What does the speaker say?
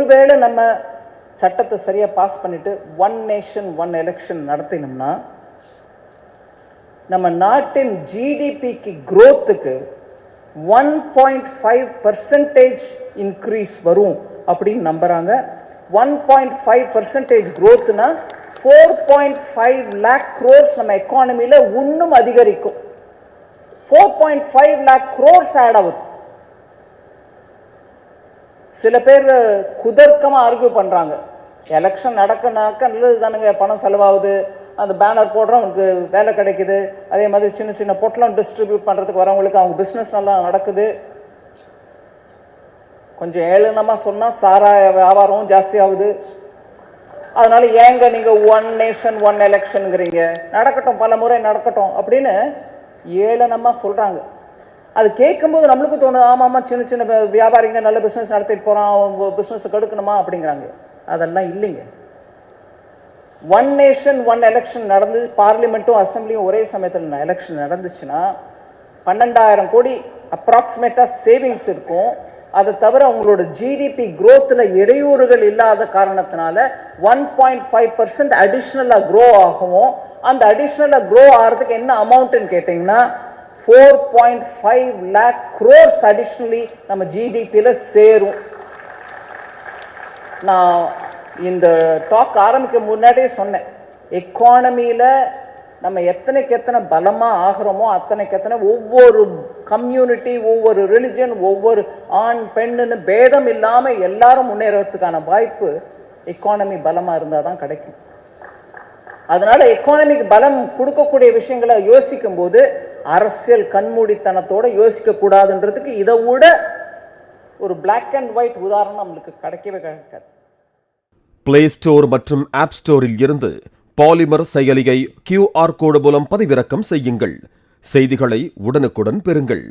ஒருவேளை நம்ம சட்டத்தை சரியா பாஸ் பண்ணிட்டு ஒன் நேஷன் ஒன் எலெக்ஷன் நடத்தினோம்னா நம்ம நாட்டின் ஜிடிபிக்கு growthக்கு 1.5% இன்க்ரீஸ் வரும் அப்படின்னு நம்புறாங்க. 1.5% growthனா 4.5 lakh crores நம்ம எக்கானமில இன்னும் அதிகரிக்கும். 4.5 lakh crores ஆட் ஆகுது. சில பேர் குதர்க்கமா ஆர்கியூ பண்றாங்க, எலெக்ஷன் நடக்கனாக்க நல்லது தானுங்க, பணம் செலவாகுது, அந்த பேனர் போடுறவங்களுக்கு வேலை கிடைக்குது, அதே மாதிரி சின்ன சின்ன பொட்டலம் டிஸ்ட்ரிபியூட் பண்ணுறதுக்கு வரவங்களுக்கு அவங்க பிஸ்னஸ் நல்லா நடக்குது. கொஞ்சம் ஏளனமாக சொன்னால் சாராய வியாபாரம் ஜாஸ்தி ஆகுது. அதனால ஏங்க நீங்கள் ஒன் நேஷன் ஒன் எலெக்ஷனுங்கிறீங்க, நடக்கட்டும், பல முறை நடக்கட்டும் அப்படின்னு ஏளனமாக சொல்கிறாங்க. அது கேட்கும்போது நம்மளுக்கு தோணுது, ஆமாம்மா சின்ன சின்ன வியாபாரிங்க நல்ல பிஸ்னஸ் நடத்திட்டு போகிறான், பிஸ்னஸ் கெடுக்கணுமா அப்படிங்கிறாங்க. அதெல்லாம் இல்லைங்க. ஒன் நேஷன் ஒன் எலெக்ஷன் நடந்து பார்லிமெண்ட்டும் அசம்பிளியும் ஒரே சமயத்தில் எலெக்ஷன் நடந்துச்சுன்னா 12,000 கோடி அப்ராக்சிமேட்டாக சேவிங்ஸ் இருக்கும். அதை தவிர உங்களோட ஜிடிபி growthல இடையூறுகள் இல்லாத காரணத்தினால 1.5% அடிஷ்னலாக க்ரோ ஆகும். அந்த அடிஷ்னலாக க்ரோ ஆகிறதுக்கு என்ன அமௌண்ட்டுன்னு கேட்டிங்கன்னா 4.5 lakh crores அடிஷ்னலி நம்ம ஜிடிபியில் சேரும். நான் இந்த டாக் ஆரம்பிக்க முன்னாடியே சொன்னேன், எக்கானமியில் நம்ம எத்தனைக்கு எத்தனை பலமாக ஆகிறோமோ அத்தனைக்கு எத்தனை ஒவ்வொரு கம்யூனிட்டி, ஒவ்வொரு ரிலிஜன், ஒவ்வொரு ஆண் பெண்ணுன்னு பேதம் இல்லாமல் எல்லாரும் முன்னேறதுக்கான வாய்ப்பு எக்கானமி பலமாக இருந்தால் தான் கிடைக்கும். அதனால எக்கானமிக்கு பலம் கொடுக்கக்கூடிய விஷயங்களை யோசிக்கும் போது அரசியல் கண்மூடித்தனத்தோடு யோசிக்கக்கூடாதுன்றதுக்கு இதை விட ஒரு பிளாக் அண்ட் ஒயிட் உதாரணம் நம்மளுக்கு கிடைக்கவே கிடைக்காது. பிளே ஸ்டோர் மற்றும் ஆப் ஸ்டோரில் இருந்து பாலிமர் செயலியை QR கோடு மூலம் பதிவிறக்கம் செய்யுங்கள். செய்திகளை உடனுக்குடன் பெறுங்கள்.